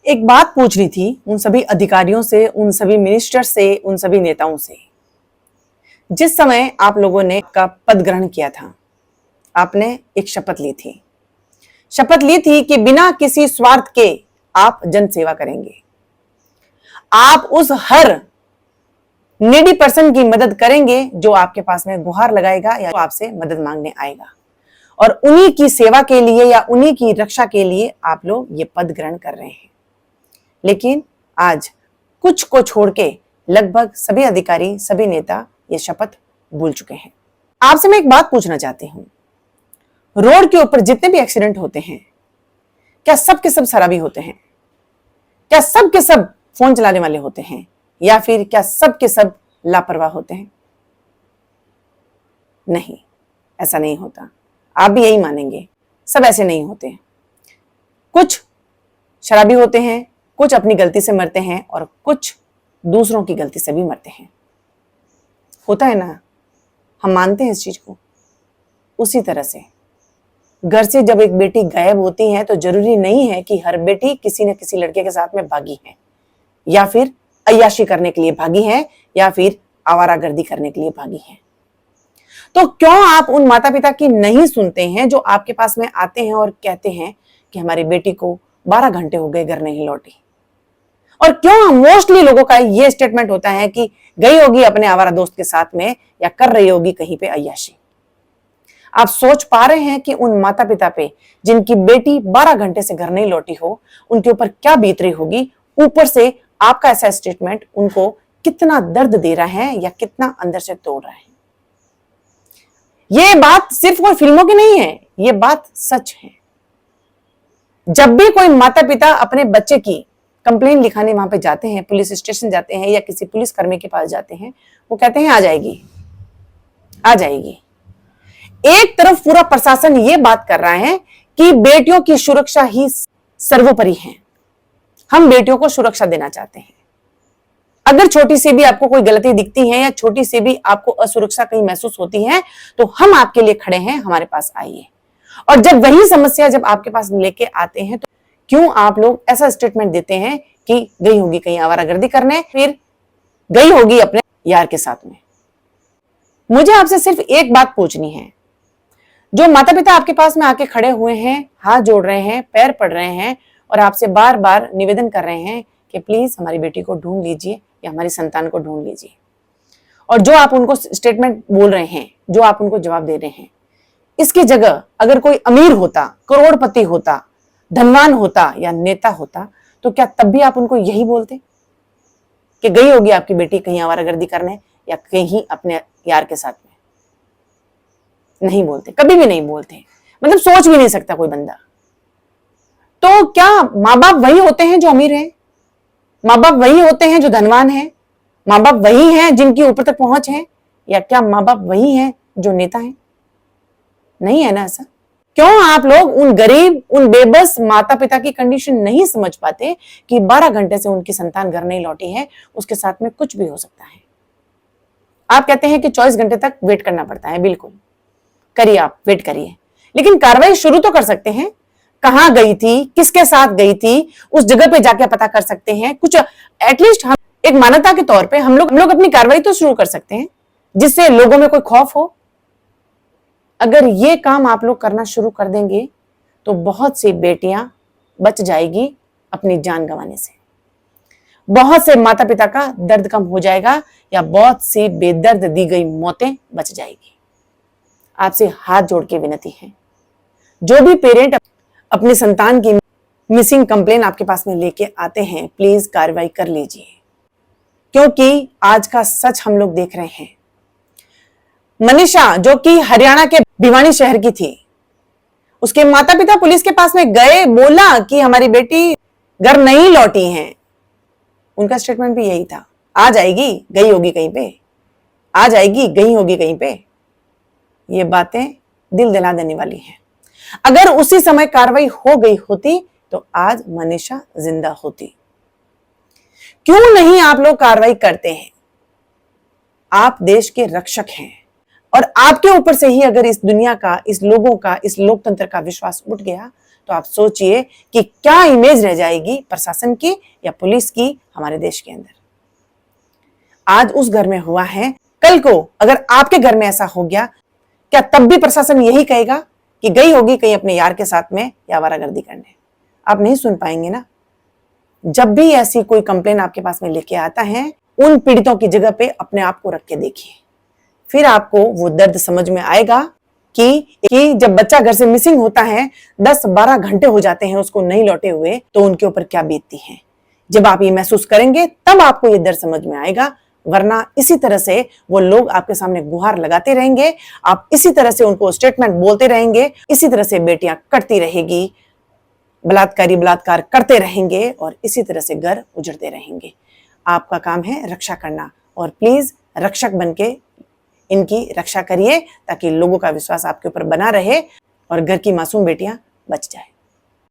एक बात पूछनी थी उन सभी अधिकारियों से, उन सभी मिनिस्टर से, उन सभी नेताओं से। जिस समय आप लोगों ने का पद ग्रहण किया था, आपने एक शपथ ली थी। शपथ ली थी कि बिना किसी स्वार्थ के आप जन सेवा करेंगे। आप उस हर नीडी पर्सन की मदद करेंगे जो आपके पास में गुहार लगाएगा या आपसे मदद मांगने आएगा, और उन्हीं की सेवा के लिए या उन्हीं की रक्षा के लिए आप लोग ये पद ग्रहण कर रहे हैं। लेकिन आज कुछ को छोड़ के लगभग सभी अधिकारी, सभी नेता ये शपथ भूल चुके हैं। आपसे मैं एक बात पूछना चाहती हूं, रोड के ऊपर जितने भी एक्सीडेंट होते हैं, क्या सब के सब शराबी होते हैं? क्या सब के सब फोन चलाने वाले होते हैं? या फिर क्या सब के सब लापरवाह होते हैं? नहीं, ऐसा नहीं होता। आप भी यही मानेंगे, सब ऐसे नहीं होते। कुछ शराबी होते हैं, कुछ अपनी गलती से मरते हैं और कुछ दूसरों की गलती से भी मरते हैं। होता है ना, हम मानते हैं इस चीज को। उसी तरह से घर से जब एक बेटी गायब होती है तो जरूरी नहीं है कि हर बेटी किसी न किसी लड़के के साथ में भागी है, या फिर अय्याशी करने के लिए भागी है, या फिर आवारागर्दी करने के लिए भागी है। तो क्यों आप उन माता पिता की नहीं सुनते हैं जो आपके पास में आते हैं और कहते हैं कि हमारी बेटी को 12 घंटे हो गए घर नहीं लौटी? और क्यों मोस्टली लोगों का ये स्टेटमेंट होता है कि गई होगी अपने आवारा दोस्त के साथ में या कर रही होगी कहीं पे अय्याशी। आप सोच पा रहे हैं कि उन माता पिता पे जिनकी बेटी 12 घंटे से घर नहीं लौटी हो, उनके ऊपर क्या बीत रही होगी? ऊपर से आपका ऐसा स्टेटमेंट उनको कितना दर्द दे रहा है या कितना अंदर से तोड़ रहा है। ये बात सिर्फ कोई फिल्मों की नहीं है, ये बात सच है। जब भी कोई माता पिता अपने बच्चे की कंप्लेन लिखाने वहां पे जाते हैं, पुलिस स्टेशन जाते हैं या किसी पुलिस कर्मी के पास जाते हैं, वो कहते हैं आ जाएगी, आ जाएगी। एक तरफ पूरा प्रशासन ये बात कर रहा है कि बेटियों की सुरक्षा ही सर्वोपरि है, हम बेटियों को सुरक्षा देना चाहते हैं। अगर छोटी सी भी आपको कोई गलती दिखती है या छोटी सी भी आपको असुरक्षा कहीं महसूस होती है तो हम आपके लिए खड़े हैं, हमारे पास आइए। और जब वही समस्या जब आपके पास लेके आते हैं तो क्यों आप लोग ऐसा स्टेटमेंट देते हैं कि गई होगी कहीं आवारागर्दी करने, फिर गई होगी अपने यार के साथ में? मुझे आपसे सिर्फ एक बात पूछनी है। जो माता पिता आपके पास में आके खड़े हुए हैं, हाथ जोड़ रहे हैं, पैर पड़ रहे हैं और आपसे बार बार निवेदन कर रहे हैं कि प्लीज हमारी बेटी को ढूंढ लीजिए या हमारी संतान को ढूंढ लीजिए, और जो आप उनको स्टेटमेंट बोल रहे हैं, जो आप उनको जवाब दे रहे हैं, इसकी जगह अगर कोई अमीर होता, करोड़पति होता, धनवान होता या नेता होता, तो क्या तब भी आप उनको यही बोलते कि गई होगी आपकी बेटी कहीं आवारागर्दी करने या कहीं अपने यार के साथ में? नहीं बोलते, कभी भी नहीं बोलते। मतलब सोच भी नहीं सकता कोई बंदा। तो क्या माँ बाप वही होते हैं जो अमीर हैं? माँ बाप वही होते हैं जो धनवान हैं? माँ बाप वही हैं जिनकी ऊपर तक पहुंच है? या क्या माँ बाप वही हैं जो नेता हैं? नहीं है ना ऐसा। क्यों आप लोग उन गरीब, उन बेबस माता पिता की कंडीशन नहीं समझ पाते कि 12 घंटे से उनकी संतान घर नहीं लौटी है, उसके साथ में कुछ भी हो सकता है। आप कहते हैं कि 24 घंटे तक वेट करना पड़ता है, बिल्कुल करिए, आप वेट करिए, लेकिन कार्रवाई शुरू तो कर सकते हैं। कहां गई थी, किसके साथ गई थी, उस जगह पे जाके पता कर सकते हैं। कुछ एटलीस्ट हम एक मानवता के तौर पे हम लोग अपनी कार्रवाई तो शुरू कर सकते हैं, जिससे लोगों में कोई खौफ हो। अगर ये काम आप लोग करना शुरू कर देंगे तो बहुत सी बेटियां बच जाएगी अपनी जान गंवाने से, बहुत से माता पिता का दर्द कम हो जाएगा, या बहुत सी बेदर्द दी गई मौतें बच जाएगी। आपसे हाथ जोड़ के विनती है, जो भी पेरेंट अपने संतान की मिसिंग कंप्लेन आपके पास में लेके आते हैं, प्लीज कार्रवाई कर लीजिए, क्योंकि आज का सच हम लोग देख रहे हैं। मनीषा जो कि हरियाणा के भिवानी शहर की थी, उसके माता पिता पुलिस के पास में गए, बोला कि हमारी बेटी घर नहीं लौटी है। उनका स्टेटमेंट भी यही था, आ जाएगी, गई होगी कहीं पे, आ जाएगी, गई होगी कहीं पे। ये बातें दिल दिला देने वाली हैं। अगर उसी समय कार्रवाई हो गई होती तो आज मनीषा जिंदा होती। क्यों नहीं आप लोग कार्रवाई करते हैं? आप देश के रक्षक हैं, और आपके ऊपर से ही अगर इस दुनिया का, इस लोगों का, इस लोकतंत्र का विश्वास उठ गया तो आप सोचिए कि क्या इमेज रह जाएगी प्रशासन की या पुलिस की हमारे देश के अंदर। आज उस घर में हुआ है, कल को अगर आपके घर में ऐसा हो गया, क्या तब भी प्रशासन यही कहेगा कि गई होगी कहीं अपने यार के साथ में या आवारागर्दी करने? आप नहीं सुन पाएंगे ना। जब भी ऐसी कोई कंप्लेन आपके पास में लेके आता है, उन पीड़ितों की जगह पे अपने आप को रख के देखिए, फिर आपको वो दर्द समझ में आएगा कि जब बच्चा घर से मिसिंग होता है, 10-12 घंटे हो जाते हैं उसको नहीं लौटे हुए, तो उनके ऊपर क्या बीतती है। जब आप ये महसूस करेंगे तब आपको ये दर्द समझ में आएगा, वरना इसी तरह से वो लोग आपके सामने गुहार लगाते रहेंगे, आप इसी तरह से उनको स्टेटमेंट बोलते रहेंगे, इसी तरह से बेटियां कटती रहेगी, बलात्कारी बलात्कार करते रहेंगे और इसी तरह से घर उजड़ते रहेंगे। आपका काम है रक्षा करना, और प्लीज रक्षक बनके इनकी रक्षा करिए ताकि लोगों का विश्वास आपके ऊपर बना रहे और घर की मासूम बेटियां बच जाए।